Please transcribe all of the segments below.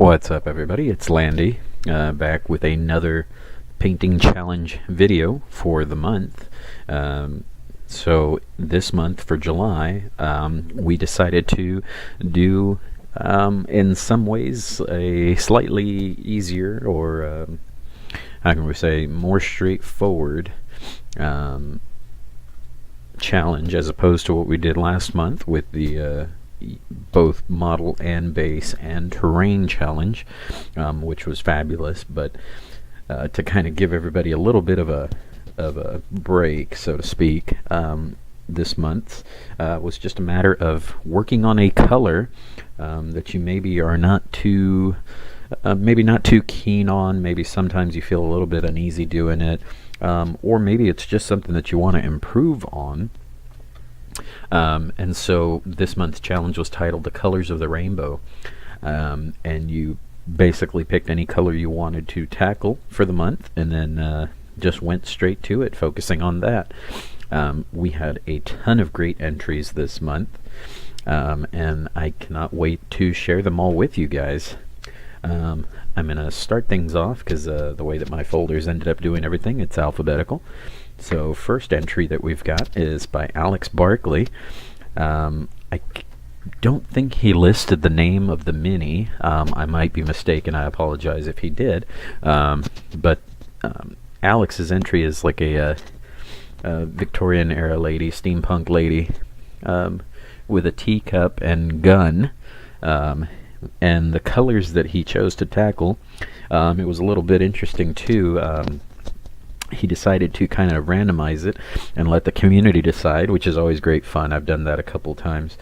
What's up, everybody? It's Landy, back with another painting challenge video for the month. So this month for July, we decided to do, in some ways, a slightly easier or, how can we say, more straightforward challenge as opposed to what we did last month with the both model and base and terrain challenge, which was fabulous. But to kind of give everybody a little bit of a break, so to speak, this month was just a matter of working on a color that you maybe are not too maybe not too keen on. Maybe sometimes you feel a little bit uneasy doing it, or maybe it's just something that you want to improve on. And so this month's challenge was titled The Colors of the Rainbow, and you basically picked any color you wanted to tackle for the month and then just went straight to it, focusing on that. We had a ton of great entries this month, and I cannot wait to share them all with you guys. I'm going to start things off because the way that my folders ended up doing everything, it's alphabetical. So first entry that we've got is by Alex Barkley. I don't think he listed the name of the mini. I might be mistaken. I apologize if he did. But Alex's entry is like a Victorian era lady, steampunk lady, with a teacup and gun. And the colors that he chose to tackle, it was a little bit interesting too. He decided to kind of randomize it and let the community decide, which is always great fun. I've done that a couple times.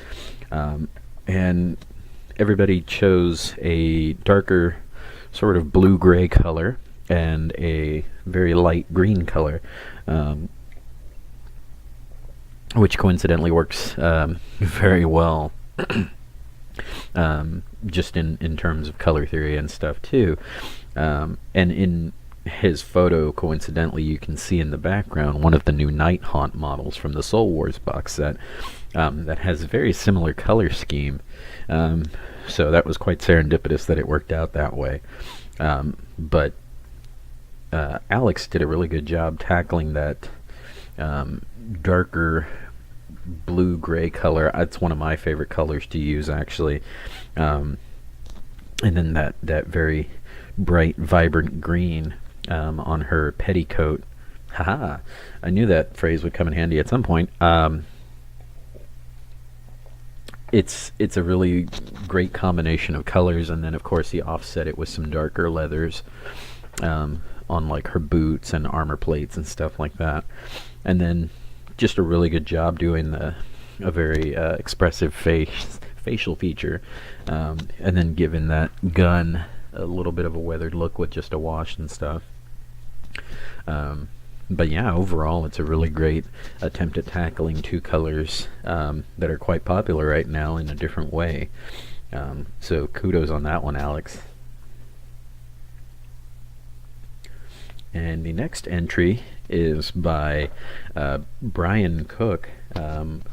And everybody chose a darker sort of blue-gray color and a very light green color, which coincidentally works very well just in terms of color theory and stuff too. And in his photo, coincidentally, you can see in the background one of the new Night Haunt models from the Soul Wars box set that has a very similar color scheme. So that was quite serendipitous that it worked out that way. But Alex did a really good job tackling that darker blue-gray color. It's one of my favorite colors to use, actually. And then that very bright, vibrant green on her petticoat. Haha! I knew that phrase would come in handy at some point. It's a really great combination of colors, and then of course he offset it with some darker leathers on like her boots and armor plates and stuff like that. And then just a really good job doing a very expressive facial feature, and then giving that gun a little bit of a weathered look with just a wash and stuff. But yeah, overall it's a really great attempt at tackling two colors that are quite popular right now in a different way. So kudos on that one, Alex. And the next entry is by Brian Cooke,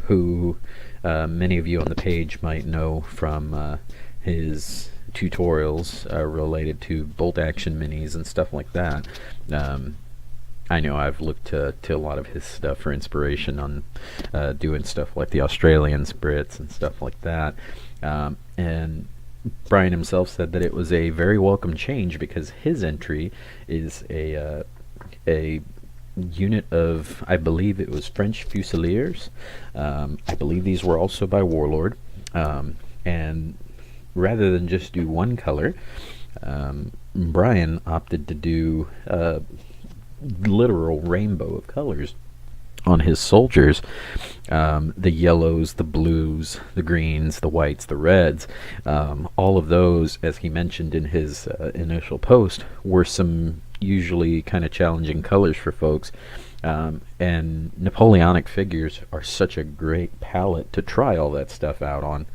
who many of you on the page might know from his tutorials related to bolt action minis and stuff like that. I know I've looked to a lot of his stuff for inspiration on doing stuff like the Australian Brits and stuff like that. And Brian himself said that it was a very welcome change because his entry is a unit of, I believe it was French Fusiliers. I believe these were also by Warlord. And rather than just do one color, Brian opted to do a literal rainbow of colors on his soldiers. The yellows, the blues, the greens, the whites, the reds, all of those, as he mentioned in his initial post, were some usually kind of challenging colors for folks. And Napoleonic figures are such a great palette to try all that stuff out on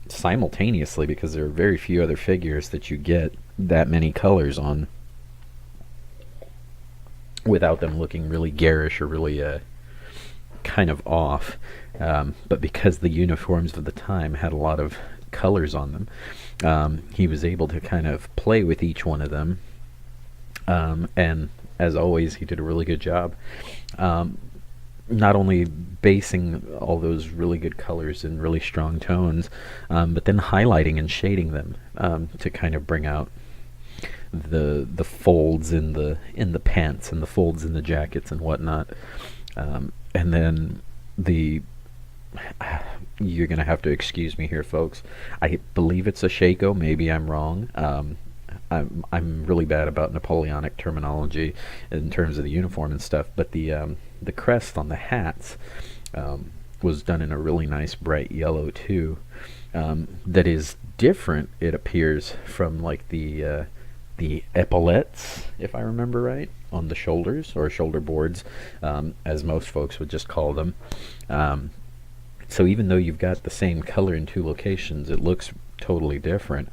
simultaneously, because there are very few other figures that you get that many colors on without them looking really garish or really kind of off. But because the uniforms of the time had a lot of colors on them, he was able to kind of play with each one of them, and as always, he did a really good job. Not only basing all those really good colors in really strong tones, but then highlighting and shading them to kind of bring out the folds in the pants and the folds in the jackets and whatnot. And then you're gonna have to excuse me here, folks. I believe it's a shako. Maybe I'm wrong. I'm really bad about Napoleonic terminology in terms of the uniform and stuff, but the crest on the hats was done in a really nice bright yellow too. That is different, it appears, from like the epaulettes, if I remember right, on the shoulders, or shoulder boards, as most folks would just call them. So even though you've got the same color in two locations, it looks totally different.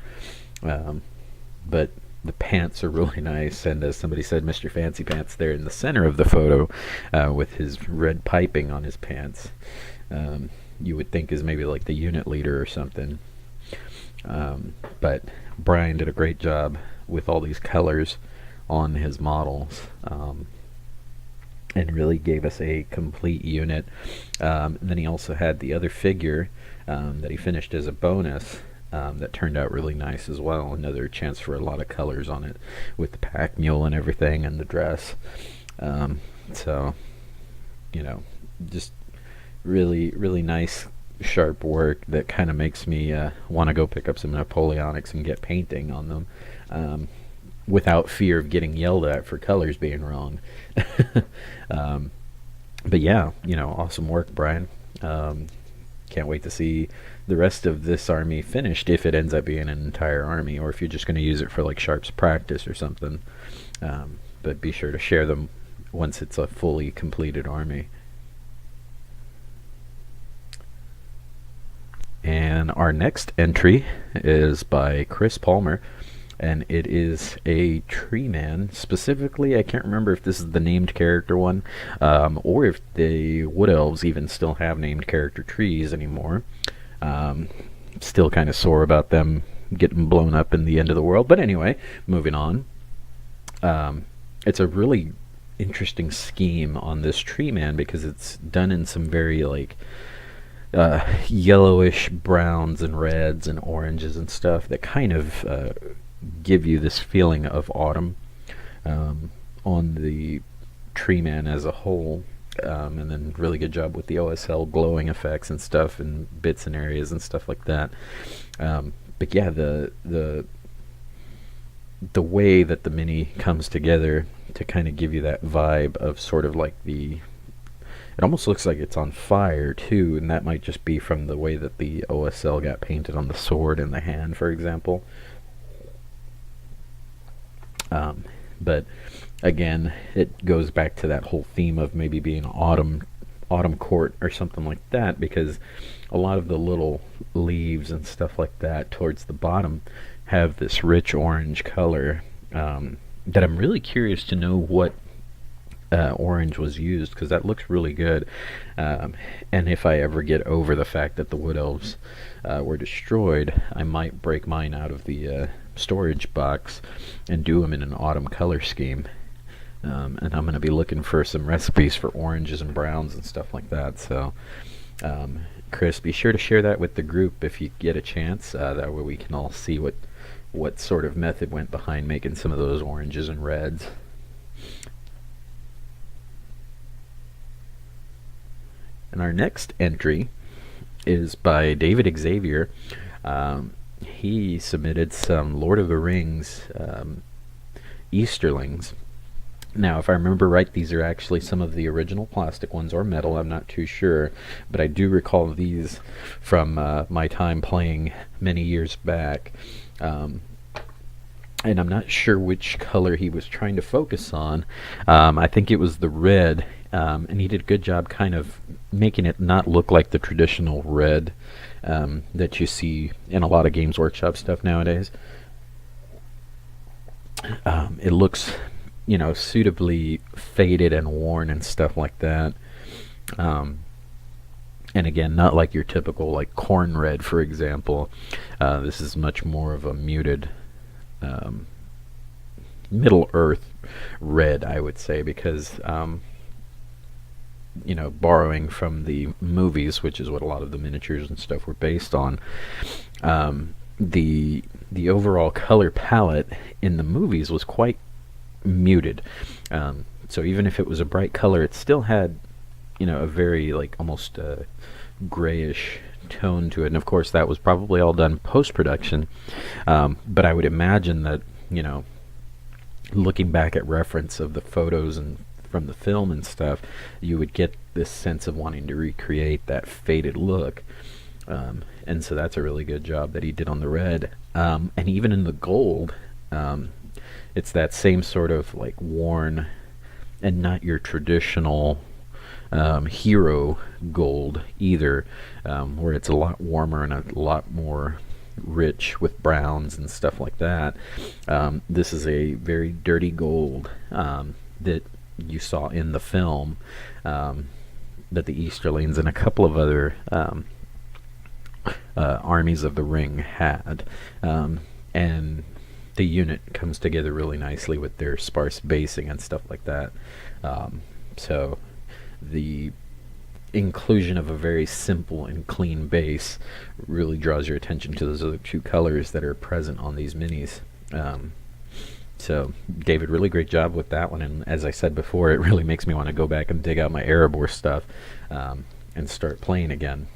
But the pants are really nice, and as somebody said, Mr. Fancy Pants there in the center of the photo, with his red piping on his pants, you would think is maybe like the unit leader or something. But Brian did a great job with all these colors on his models, and really gave us a complete unit. And then he also had the other figure that he finished as a bonus, that turned out really nice as well. Another chance for a lot of colors on it, with the pack mule and everything, and the dress. So, just really, really nice, sharp work that kind of makes me want to go pick up some Napoleonics and get painting on them, without fear of getting yelled at for colors being wrong. But yeah, awesome work, Brian. Can't wait to see the rest of this army finished, if it ends up being an entire army, or if you're just going to use it for like Sharp's practice or something. But be sure to share them once it's a fully completed army. And our next entry is by Chris Palmer, and it is a tree man. Specifically, I can't remember if this is the named character one, or if the Wood Elves even still have named character trees anymore. Still kind of sore about them getting blown up in the end of the world, but anyway, moving on. It's a really interesting scheme on this tree man, because it's done in some very like yellowish browns and reds and oranges and stuff that kind of give you this feeling of autumn on the tree man as a whole. And then really good job with the OSL glowing effects and stuff, and bits and areas and stuff like that. But yeah, the way that the mini comes together to kind of give you that vibe of sort of like it almost looks like it's on fire too, and that might just be from the way that the OSL got painted on the sword and the hand, for example. But again, it goes back to that whole theme of maybe being autumn court or something like that, because a lot of the little leaves and stuff like that towards the bottom have this rich orange color, that I'm really curious to know what orange was used, because that looks really good. And if I ever get over the fact that the Wood Elves were destroyed, I might break mine out of the storage box and do them in an autumn color scheme. And I'm going to be looking for some recipes for oranges and browns and stuff like that. So, Chris, be sure to share that with the group if you get a chance. That way we can all see what sort of method went behind making some of those oranges and reds. And our next entry is by David Xavier. He submitted some Lord of the Rings Easterlings. Now, if I remember right, these are actually some of the original plastic ones, or metal, I'm not too sure, but I do recall these from my time playing many years back. And I'm not sure which color he was trying to focus on. I think it was the red, and he did a good job kind of making it not look like the traditional red that you see in a lot of Games Workshop stuff nowadays. It looks, suitably faded and worn and stuff like that. And again, not like your typical like corn red, for example. This is much more of a muted um, Middle Earth red, I would say, because borrowing from the movies, which is what a lot of the miniatures and stuff were based on, the overall color palette in the movies was quite muted. So even if it was a bright color, it still had, a very like almost grayish tone to it. And of course, that was probably all done post-production. But I would imagine that, looking back at reference of the photos and from the film and stuff, you would get this sense of wanting to recreate that faded look. And so that's a really good job that he did on the red. And even in the gold, it's that same sort of like worn and not your traditional hero gold either, where it's a lot warmer and a lot more rich with browns and stuff like that. This is a very dirty gold that you saw in the film, that the Easterlings and a couple of other armies of the ring had. And the unit comes together really nicely with their sparse basing and stuff like that. So the inclusion of a very simple and clean base really draws your attention to those other two colors that are present on these minis. So David, really great job with that one, and as I said before, it really makes me want to go back and dig out my Erebor stuff and start playing again.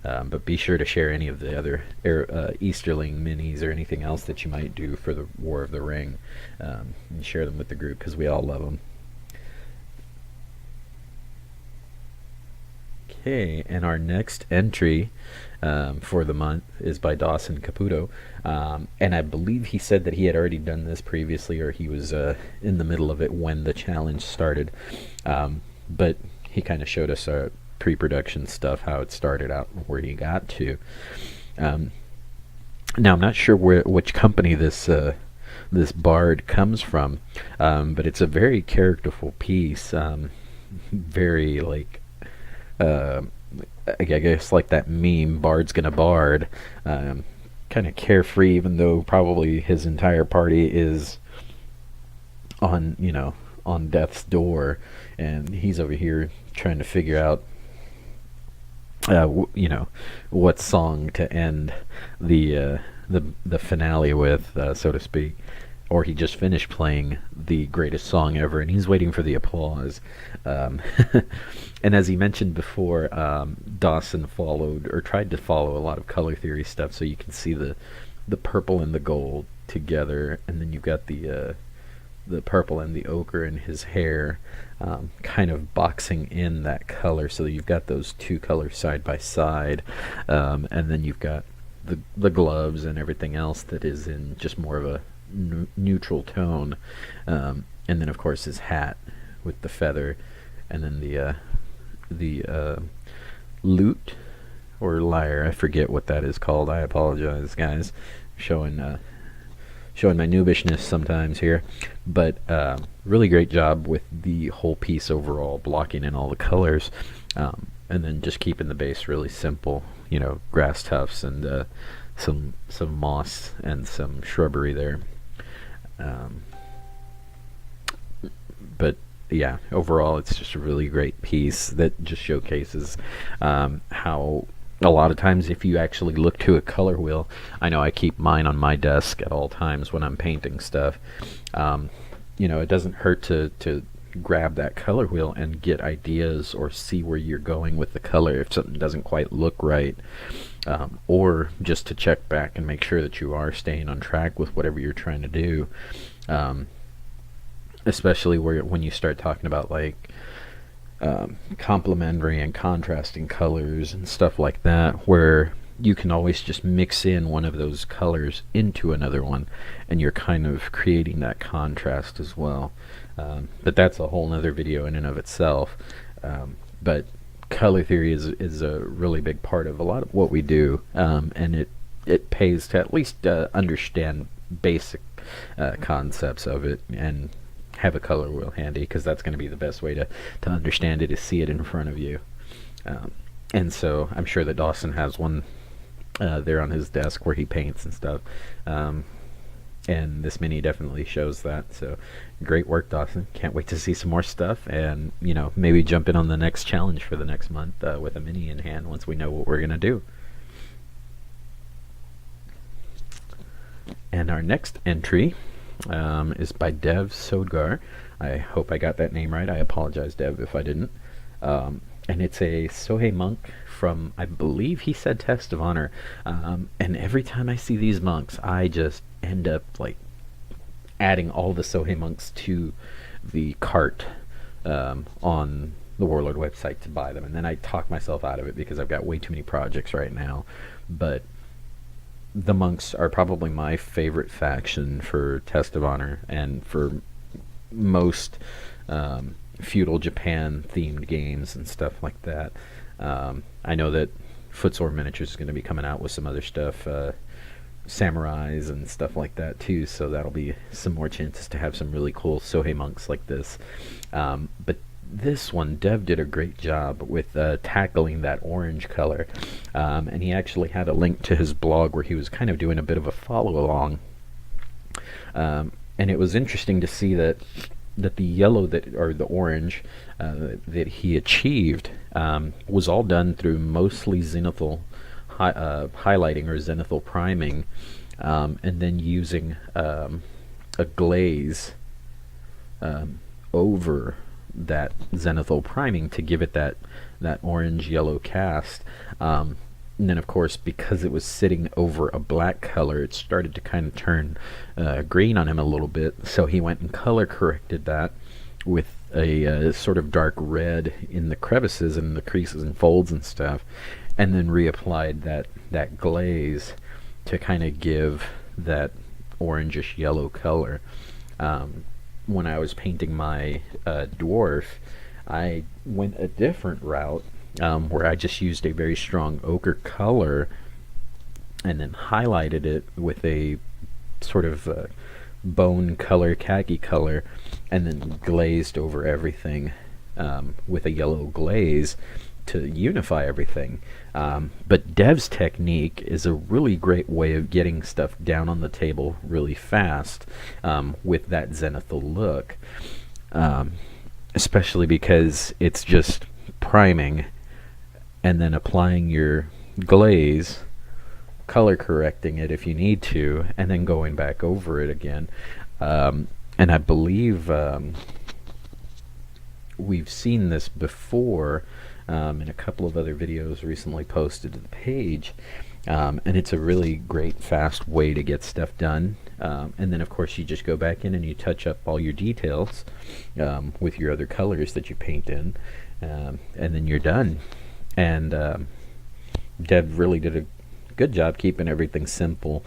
But be sure to share any of the other Easterling minis or anything else that you might do for the War of the Ring, and share them with the group, because we all love them. Okay, and our next entry for the month is by Dawson Caputo, and I believe he said that he had already done this previously, or he was in the middle of it when the challenge started, but he kind of showed us pre-production stuff, how it started out and where he got to. Now I'm not sure which company this bard comes from, but it's a very characterful piece, very like I guess like that meme, Bard's gonna bard, kind of carefree, even though probably his entire party is on death's door, and he's over here trying to figure out what song to end the finale with, so to speak. Or he just finished playing the greatest song ever, and he's waiting for the applause. And as he mentioned before, Dawson followed, or tried to follow, a lot of color theory stuff, so you can see the purple and the gold together, and then you've got the purple and the ochre in his hair, kind of boxing in that color, so that you've got those two colors side by side, and then you've got the gloves and everything else that is in just more of a neutral tone, and then of course his hat with the feather, and then the lute or lyre, I forget what that is called, I apologize guys, showing my noobishness sometimes here, but really great job with the whole piece overall, blocking in all the colors, and then just keeping the base really simple, grass tufts and some moss and some shrubbery there. But yeah, overall it's just a really great piece that just showcases how a lot of times if you actually look to a color wheel, I know I keep mine on my desk at all times when I'm painting stuff, it doesn't hurt to grab that color wheel and get ideas or see where you're going with the color if something doesn't quite look right, or just to check back and make sure that you are staying on track with whatever you're trying to do, especially when you start talking about like complementary and contrasting colors and stuff like that, where you can always just mix in one of those colors into another one, and you're kind of creating that contrast as well. But that's a whole nother video in and of itself. But color theory is a really big part of a lot of what we do, and it pays to at least understand basic concepts of it and have a color wheel handy, because that's going to be the best way to understand it, is see it in front of you. And so I'm sure that Dawson has one there on his desk where he paints and stuff. And this mini definitely shows that. So great work, Dawson. Can't wait to see some more stuff, and maybe jump in on the next challenge for the next month with a mini in hand once we know what we're gonna do. And our next entry is by Dev Sogar. I hope I got that name right. I apologize, Dev, if I didn't. And it's a Sohei monk from, I believe he said Test of Honor. And every time I see these monks, I just end up like adding all the Sohei monks to the cart on the Warlord website to buy them. And then I talk myself out of it because I've got way too many projects right now. But the monks are probably my favorite faction for Test of Honor and for most feudal Japan themed games and stuff like that. I know that Footsore Miniatures is going to be coming out with some other stuff, samurais and stuff like that too, so that'll be some more chances to have some really cool Sohei monks like this. But this one, Dev did a great job with tackling that orange color, and he actually had a link to his blog where he was kind of doing a bit of a follow-along, and it was interesting to see that the yellow or the orange that he achieved was all done through mostly zenithal highlighting or zenithal priming, and then using a glaze over that zenithal priming to give it that orange yellow cast. And then of course, because it was sitting over a black color, it started to kind of turn green on him a little bit, so he went and color corrected that with a sort of dark red in the crevices and the creases and folds and stuff, and then reapplied that glaze to kind of give that orangish yellow color. When I was painting my dwarf, I went a different route, where I just used a very strong ochre color and then highlighted it with a sort of bone color, khaki color, and then glazed over everything with a yellow glaze to unify everything. But Dev's technique is a really great way of getting stuff down on the table really fast with that zenithal look, especially because it's just priming and then applying your glaze, color correcting it if you need to, and then going back over it again. And I believe we've seen this before in a couple of other videos recently posted to the page, and it's a really great fast way to get stuff done. And then of course you just go back in and you touch up all your details with your other colors that you paint in, and then you're done. And Dev really did a good job keeping everything simple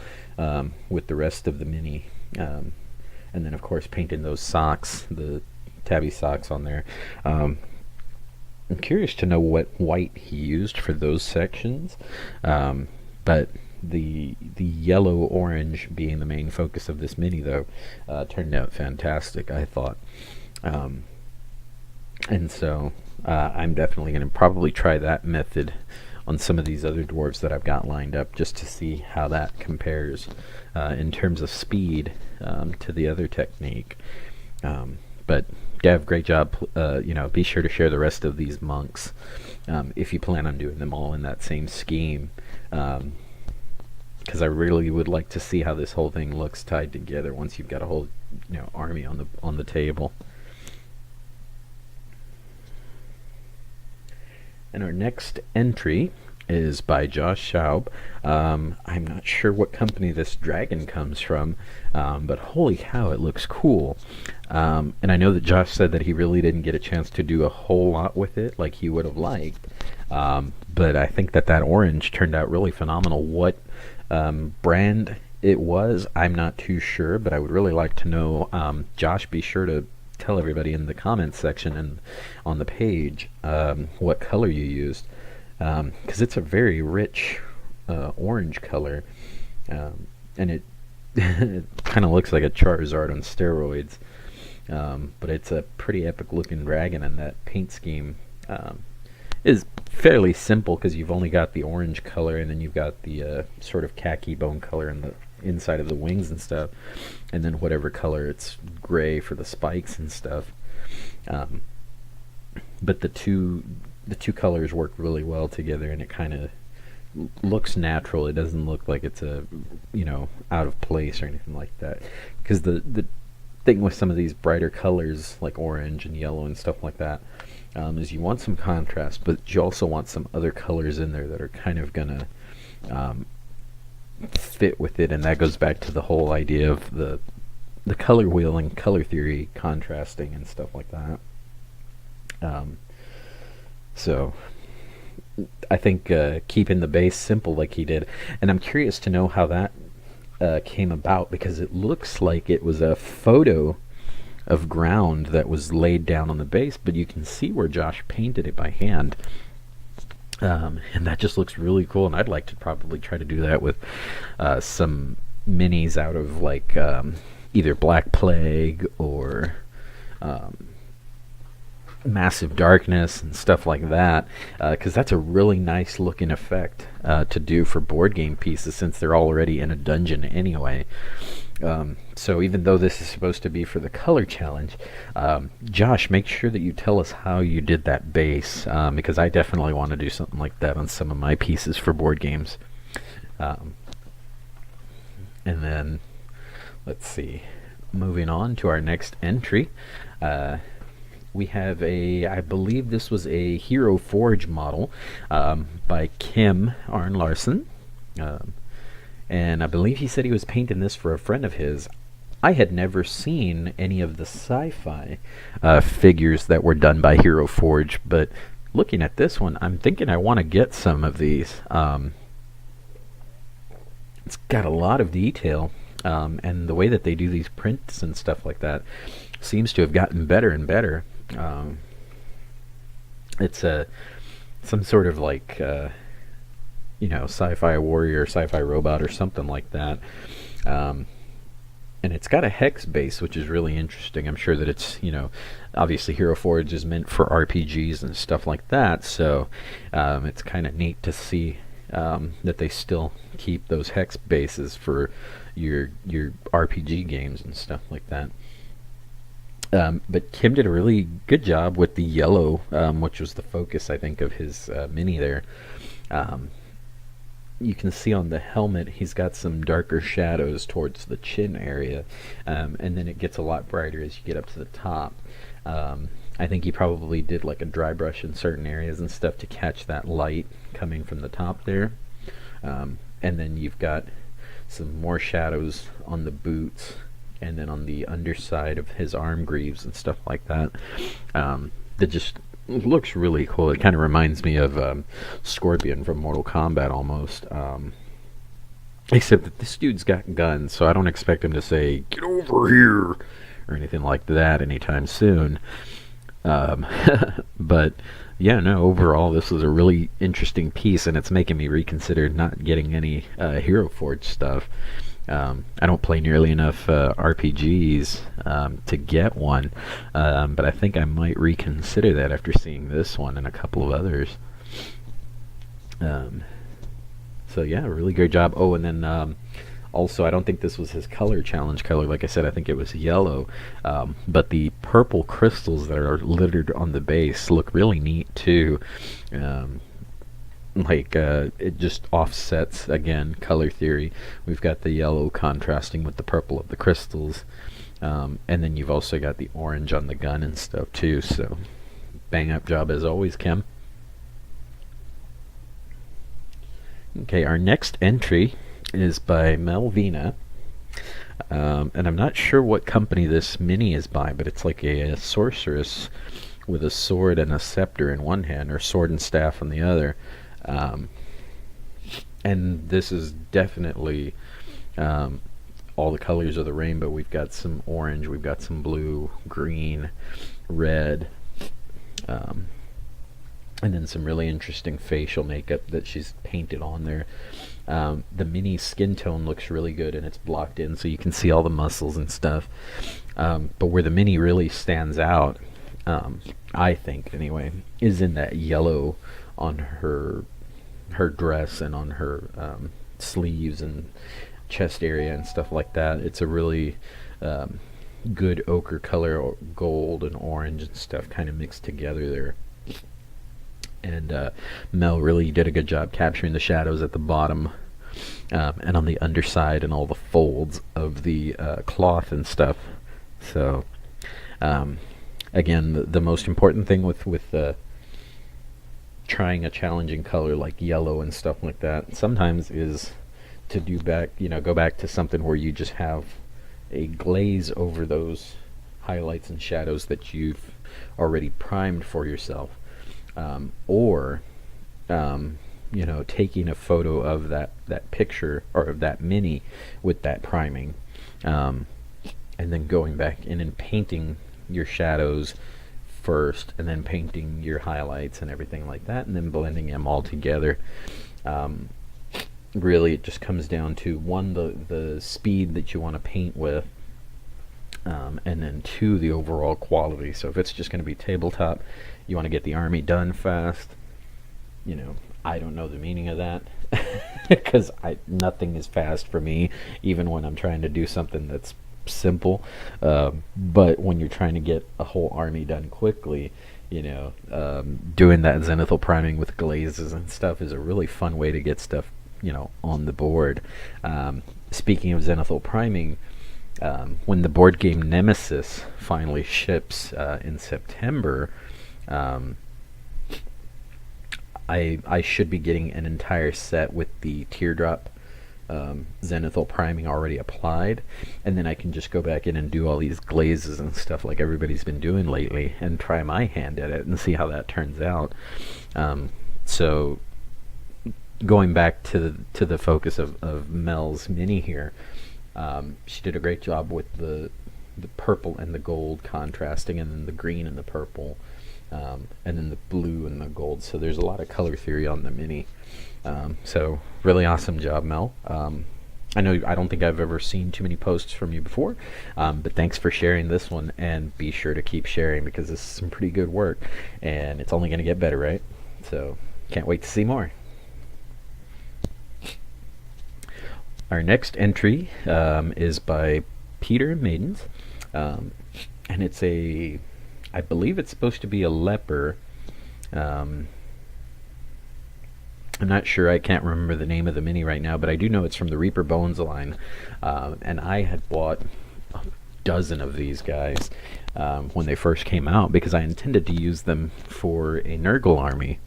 with the rest of the mini, and then of course painting those socks, the tabby socks on there. I'm curious to know what white he used for those sections, but the yellow orange being the main focus of this mini though turned out fantastic, I thought. And so I'm definitely going to probably try that method on some of these other dwarves that I've got lined up, just to see how that compares in terms of speed to the other technique. But Dev, great job. Be sure to share the rest of these monks if you plan on doing them all in that same scheme, because I really would like to see how this whole thing looks tied together once you've got a whole army on the table. And our next entry is by Josh Schaub. I'm not sure what company this dragon comes from, but holy cow, it looks cool. And I know that Josh said that he really didn't get a chance to do a whole lot with it like he would have liked, but I think that orange turned out really phenomenal. What brand it was, I'm not too sure, but I would really like to know. Josh, be sure to tell everybody in the comments section and on the page what color you used, because it's a very rich orange color, and it it kind of looks like a Charizard on steroids, but it's a pretty epic looking dragon, and that paint scheme is fairly simple because you've only got the orange color, and then you've got the sort of khaki bone color in the inside of the wings and stuff, and then whatever color, it's gray for the spikes and stuff. But the two colors work really well together, and it kind of looks natural. It doesn't look like it's out of place or anything like that. Because the thing with some of these brighter colors like orange and yellow and stuff like that is you want some contrast, but you also want some other colors in there that are kind of gonna fit with it, and that goes back to the whole idea of the color wheel and color theory, contrasting and stuff like that. So I think keeping the base simple like he did, and I'm curious to know how that came about, because it looks like it was a photo of ground that was laid down on the base, but you can see where Josh painted it by hand. And that just looks really cool, and I'd like to probably try to do that with some minis out of like either Black Plague or Massive Darkness and stuff like that, because that's a really nice looking effect to do for board game pieces, since they're already in a dungeon anyway. So even though this is supposed to be for the color challenge, Josh, make sure that you tell us how you did that base, because I definitely want to do something like that on some of my pieces for board games. And then, let's see, moving on to our next entry. We have I believe this was a Hero Forge model by Aaron Larsen. And I believe he said he was painting this for a friend of his. I had never seen any of the sci-fi figures that were done by Hero Forge, but looking at this one, I'm thinking I want to get some of these. It's got a lot of detail, and the way that they do these prints and stuff like that seems to have gotten better and better. It's some sort of like sci-fi warrior, sci-fi robot or something like that, and it's got a hex base, which is really interesting. I'm sure that it's obviously Hero Forge is meant for RPGs and stuff like that, so it's kind of neat to see that they still keep those hex bases for your RPG games and stuff like that. But Kim did a really good job with the yellow, which was the focus, I think, of his mini there. You can see on the helmet he's got some darker shadows towards the chin area, and then it gets a lot brighter as you get up to the top. I think he probably did like a dry brush in certain areas and stuff to catch that light coming from the top there. And then you've got some more shadows on the boots, and then on the underside of his arm greaves and stuff like that. That just looks really cool. It kind of reminds me of Scorpion from Mortal Kombat almost. Except that this dude's got guns, so I don't expect him to say, "Get over here," or anything like that anytime soon. But yeah, no, overall this was a really interesting piece, and it's making me reconsider not getting any Hero Forge stuff. I don't play nearly enough RPGs to get one, but I think I might reconsider that after seeing this one and a couple of others. So yeah, really great job. Oh, and then also, I don't think this was his color challenge color. Like I said, I think it was yellow, but the purple crystals that are littered on the base look really neat too. It just offsets, again, color theory. We've got the yellow contrasting with the purple of the crystals, and then you've also got the orange on the gun and stuff too, so bang up job as always, Kim. Okay, our next entry is by Melina, and I'm not sure what company this mini is by, but it's like a sorceress with a sword and a scepter in one hand, or sword and staff on the other. And this is definitely all the colors of the rainbow. We've got some orange, we've got some blue, green, red, and then some really interesting facial makeup that she's painted on there. The mini skin tone looks really good, and it's blocked in so you can see all the muscles and stuff. But where the mini really stands out I think anyway, is in that yellow on her dress and on her sleeves and chest area and stuff like that. It's a really good ochre color, gold and orange and stuff kind of mixed together there. And Mel really did a good job capturing the shadows at the bottom and on the underside and all the folds of the cloth and stuff. So again, the most important thing with trying a challenging color like yellow and stuff like that sometimes is to go back to something where you just have a glaze over those highlights and shadows that you've already primed for yourself, or taking a photo of that picture or of that mini with that priming, and then going back in and painting your shadows first and then painting your highlights and everything like that, and then blending them all together. Really it just comes down to one, the speed that you want to paint with, and then two, the overall quality. So if it's just going to be tabletop, you want to get the army done fast. I don't know the meaning of that because nothing is fast for me, even when I'm trying to do something that's simple. But when you're trying to get a whole army done quickly, doing that zenithal priming with glazes and stuff is a really fun way to get stuff on the board. Speaking of zenithal priming, when the board game Nemesis finally ships in September, I should be getting an entire set with the teardrop zenithal priming already applied, and then I can just go back in and do all these glazes and stuff like everybody's been doing lately and try my hand at it and see how that turns out. So going back to the focus of Mel's mini here, she did a great job with the purple and the gold contrasting, and then the green and the purple, and then the blue and the gold. So there's a lot of color theory on the mini. So really awesome job, Mel. I don't think I've ever seen too many posts from you before, but thanks for sharing this one, and be sure to keep sharing because this is some pretty good work, and it's only going to get better, right? So can't wait to see more. Our next entry is by Peter Maidens, and it's I believe it's supposed to be a leper. I'm not sure, I can't remember the name of the mini right now, but I do know it's from the Reaper Bones line, and I had bought a dozen of these guys when they first came out because I intended to use them for a Nurgle army,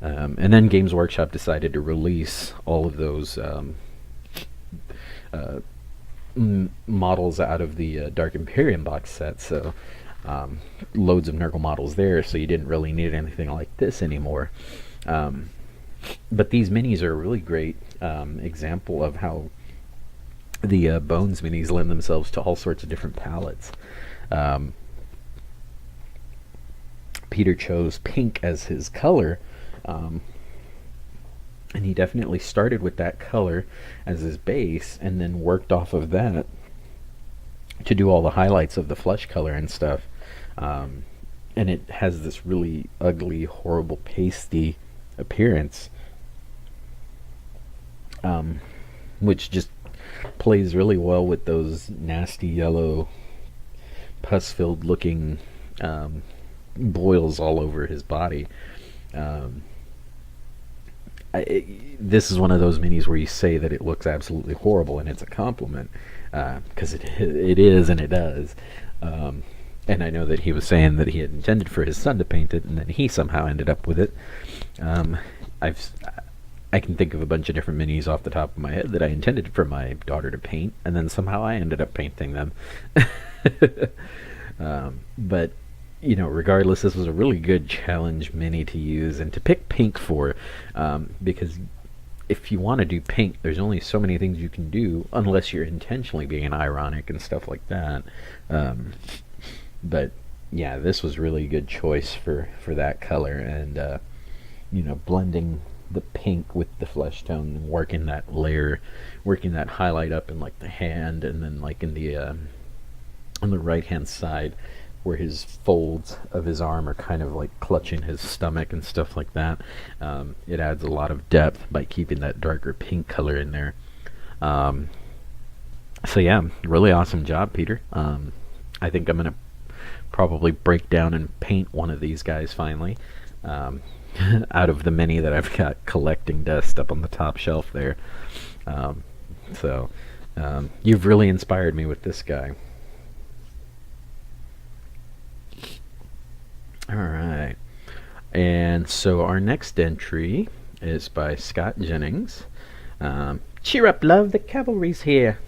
and then Games Workshop decided to release all of those models out of the Dark Imperium box set, so loads of Nurgle models there, so you didn't really need anything like this anymore. But these minis are a really great example of how the Bones minis lend themselves to all sorts of different palettes. Peter chose pink as his color, and he definitely started with that color as his base and then worked off of that to do all the highlights of the flesh color and stuff. And it has this really ugly, horrible, pasty appearance, which just plays really well with those nasty yellow, pus-filled looking boils all over his body. This is one of those minis where you say that it looks absolutely horrible, and it's a compliment, because it is, and it does. And I know that he was saying that he had intended for his son to paint it, and then he somehow ended up with it. I can think of a bunch of different minis off the top of my head that I intended for my daughter to paint, and then somehow I ended up painting them. But regardless, this was a really good challenge mini to use and to pick pink for, because if you want to do pink, there's only so many things you can do unless you're intentionally being ironic and stuff like that. But yeah, this was really a good choice for that color, and blending the pink with the flesh tone and working that layer, working that highlight up in like the hand, and then like in the on the right hand side, where his folds of his arm are kind of like clutching his stomach and stuff like that. It adds a lot of depth by keeping that darker pink color in there. So yeah, really awesome job, Peter. I think I'm gonna probably break down and paint one of these guys finally, out of the many that I've got collecting dust up on the top shelf there. So you've really inspired me with this guy. Alright, and so our next entry is by Scott Jennings. Cheer up, love, the cavalry's here,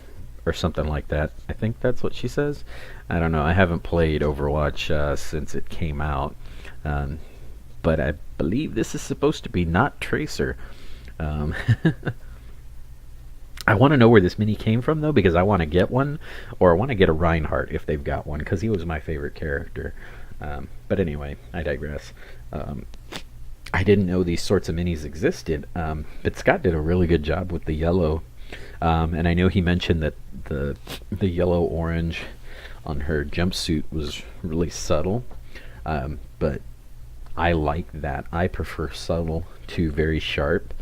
or something like that. I think that's what she says. I don't know, I haven't played Overwatch since it came out, but I believe this is supposed to be not Tracer. I want to know where this mini came from, though, because I want to get one, or I want to get a Reinhardt if they've got one, because he was my favorite character. But anyway, I digress. I didn't know these sorts of minis existed, but Scott did a really good job with the yellow. And I know he mentioned that the yellow-orange on her jumpsuit was really subtle, but I like that. I prefer subtle to very sharp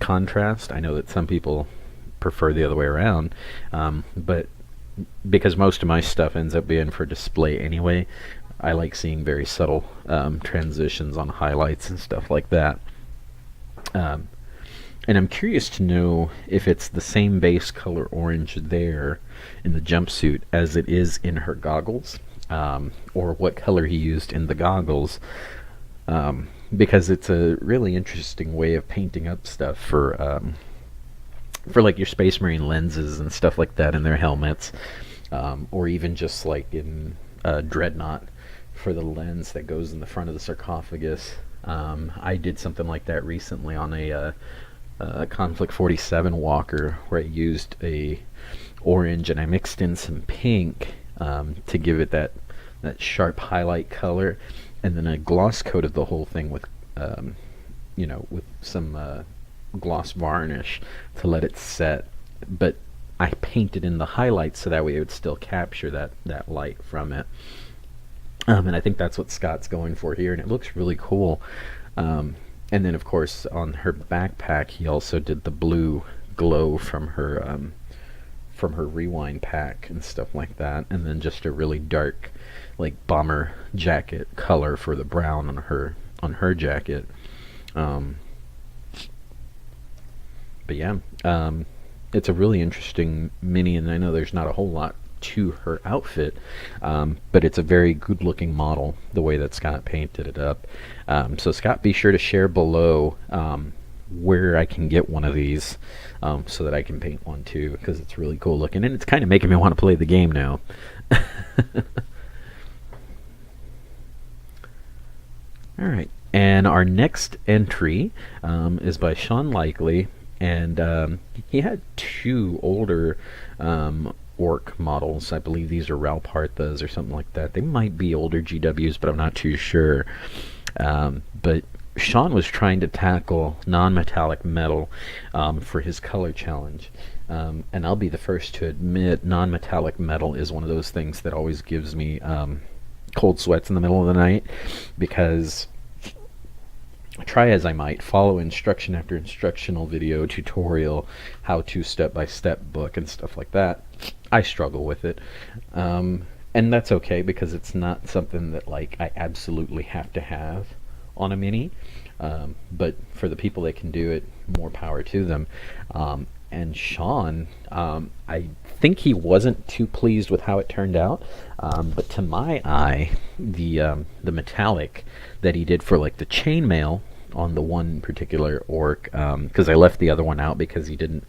contrast. I know that some people prefer the other way around, but because most of my stuff ends up being for display anyway, I like seeing very subtle transitions on highlights and stuff like that. And I'm curious to know if it's the same base color orange there in the jumpsuit as it is in her goggles, or what color he used in the goggles, because it's a really interesting way of painting up stuff for like your Space Marine lenses and stuff like that in their helmets, or even just like in Dreadnought for the lens that goes in the front of the sarcophagus. I did something like that recently on a Conflict 47 walker, where I used a orange and I mixed in some pink to give it that sharp highlight color, and then I gloss coated the whole thing with with some gloss varnish to let it set, but I painted in the highlights so that way it would still capture that light from it. And I think that's what Scott's going for here, and it looks really cool. And then of course on her backpack he also did the blue glow from her rewind pack and stuff like that, and then just a really dark like bomber jacket color for the brown on her jacket. But yeah, it's a really interesting mini, and I know there's not a whole lot to her outfit, but it's a very good looking model the way that Scott painted it up. So Scott, be sure to share below where I can get one of these, so that I can paint one too, because it's really cool looking, and it's kind of making me want to play the game now. Alright, and our next entry is by Sean Likely, and he had two older orc models. I believe these are Ralparthas or something like that. They might be older GWs, but I'm not too sure. But Sean was trying to tackle non-metallic metal for his color challenge. And I'll be the first to admit non-metallic metal is one of those things that always gives me cold sweats in the middle of the night, because try as I might, follow instruction after instructional video, tutorial, how-to step-by-step book and stuff like that, I struggle with it. And that's okay, because it's not something that like I absolutely have to have on a mini. But for the people that can do it, more power to them. And Sean, I think he wasn't too pleased with how it turned out, but to my eye, the metallic that he did for like the chainmail on the one particular orc, because I left the other one out because he didn't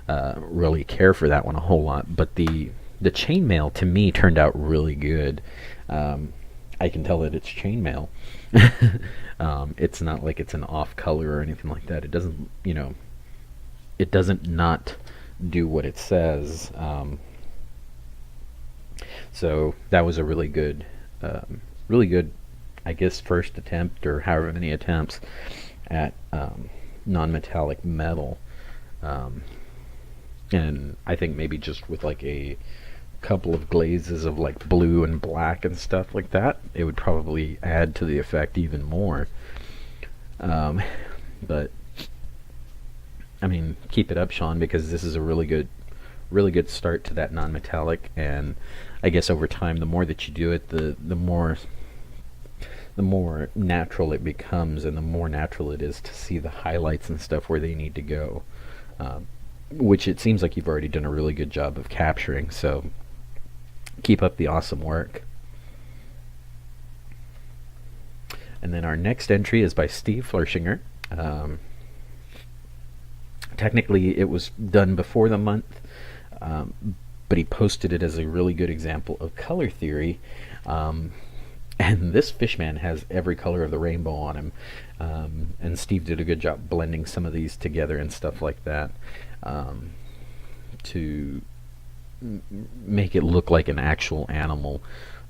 really care for that one a whole lot, but the chainmail to me turned out really good. I can tell that it's chainmail. It's not like it's an off color or anything like that. It doesn't, it doesn't not do what it says. So that was a really good, I guess, first attempt, or however many attempts at non-metallic metal. And I think maybe just with like a couple of glazes of like blue and black and stuff like that, it would probably add to the effect even more. But I mean, keep it up, Sean, because this is a really good start to that non-metallic. And I guess over time, the more that you do it, the more natural it becomes, and the more natural it is to see the highlights and stuff where they need to go, which it seems like you've already done a really good job of capturing. So keep up the awesome work. And then our next entry is by Steve Flershinger. Technically, it was done before the month, but he posted it as a really good example of color theory. And this Fishman has every color of the rainbow on him. And Steve did a good job blending some of these together and stuff like that, to make it look like an actual animal.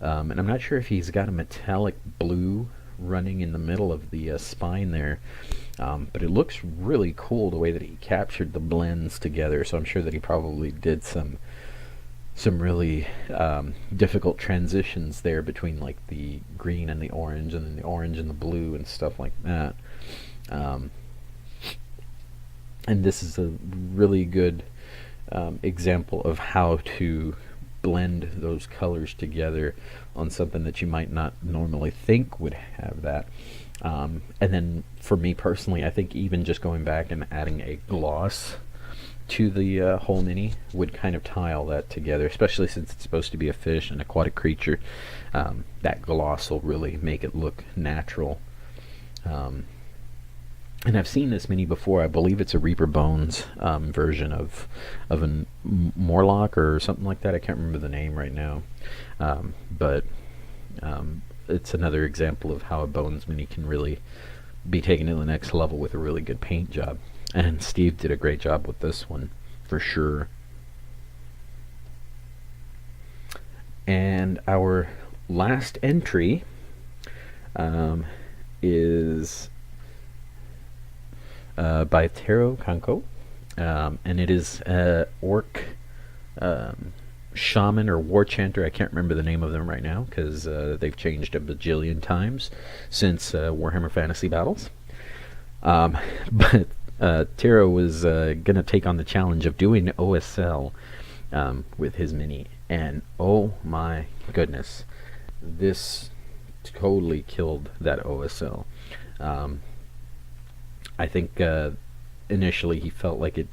And I'm not sure if he's got a metallic blue running in the middle of the spine there, but it looks really cool the way that he captured the blends together. So I'm sure that he probably did some really difficult transitions there between like the green and the orange, and then the orange and the blue and stuff like that. And this is a really good example of how to blend those colors together on something that you might not normally think would have that. And then for me personally, I think even just going back and adding a gloss to the whole mini would kind of tie all that together, especially since it's supposed to be a fish, an aquatic creature. That gloss will really make it look natural. And I've seen this mini before. I believe it's a Reaper Bones version of a Morlock or something like that. I can't remember the name right now. But it's another example of how a Bones mini can really be taken to the next level with a really good paint job. And Steve did a great job with this one, for sure. And our last entry is by Taro Kanko, and it is Orc Shaman or War Chanter. I can't remember the name of them right now because they've changed a bajillion times since Warhammer Fantasy Battles. But Taro was going to take on the challenge of doing OSL with his mini, and oh my goodness, this totally killed that OSL. I think initially he felt like it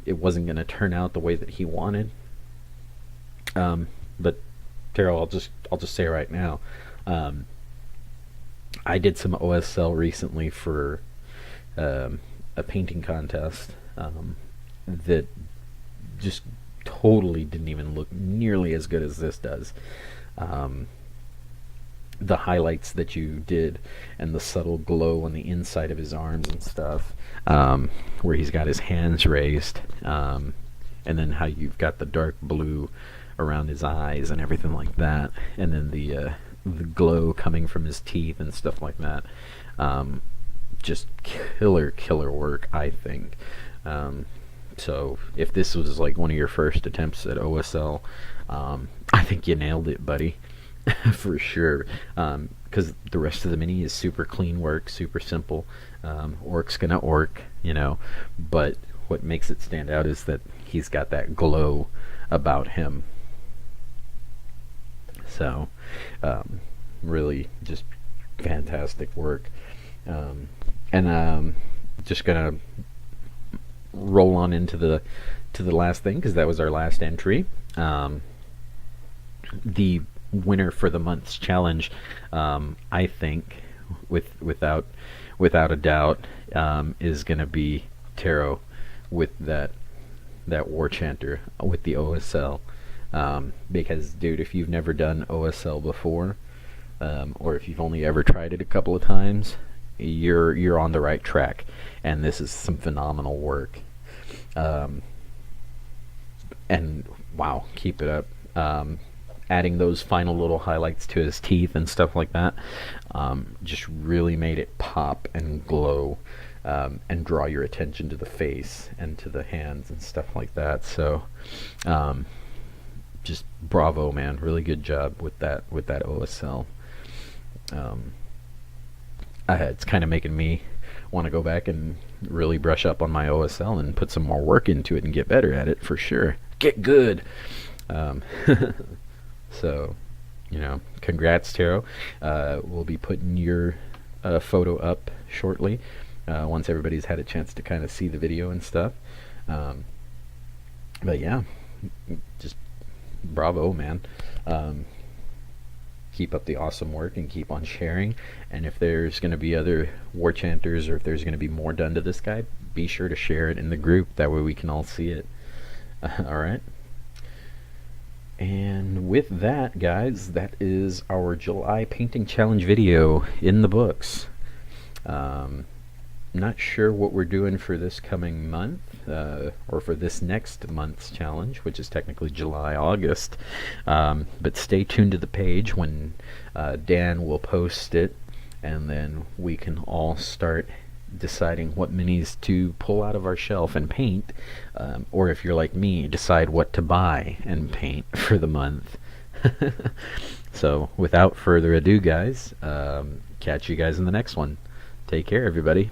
wasn't going to turn out the way that he wanted. But Taro, I'll just say right now, I did some OSL recently for a painting contest that just totally didn't even look nearly as good as this does. The highlights that you did and the subtle glow on the inside of his arms and stuff, where he's got his hands raised, and then how you've got the dark blue around his eyes and everything like that, and then the glow coming from his teeth and stuff like that. Just killer work, I think. So if this was like one of your first attempts at OSL, I think you nailed it, buddy. For sure, because the rest of the mini is super clean work, super simple. Orc's gonna orc, but what makes it stand out is that he's got that glow about him. So really just fantastic work. And just gonna roll on into the last thing, because that was our last entry. The winner for the month's challenge, I think, without a doubt, is going to be Taro with that War Chanter with the OSL. Because, dude, if you've never done OSL before, or if you've only ever tried it a couple of times, you're on the right track, and this is some phenomenal work. And wow, keep it up. Adding those final little highlights to his teeth and stuff like that, just really made it pop and glow, and draw your attention to the face and to the hands and stuff like that. So just bravo, man. Really good job with that OSL. It's kind of making me want to go back and really brush up on my OSL and put some more work into it and get better at it for sure. Get good. So, congrats, Taro. We'll be putting your photo up shortly once everybody's had a chance to kind of see the video and stuff. But yeah, just bravo, man. Keep up the awesome work and keep on sharing. And if there's going to be other war chanters, or if there's going to be more done to this guy, be sure to share it in the group. That way we can all see it. Alright. And with that, guys, that is our July painting challenge video in the books. Not sure what we're doing for this coming month, or for this next month's challenge, which is technically July, August. But stay tuned to the page when Dan will post it, and then we can all start deciding what minis to pull out of our shelf and paint, or if you're like me, decide what to buy and paint for the month. So without further ado, guys, catch you guys in the next one. Take care, everybody.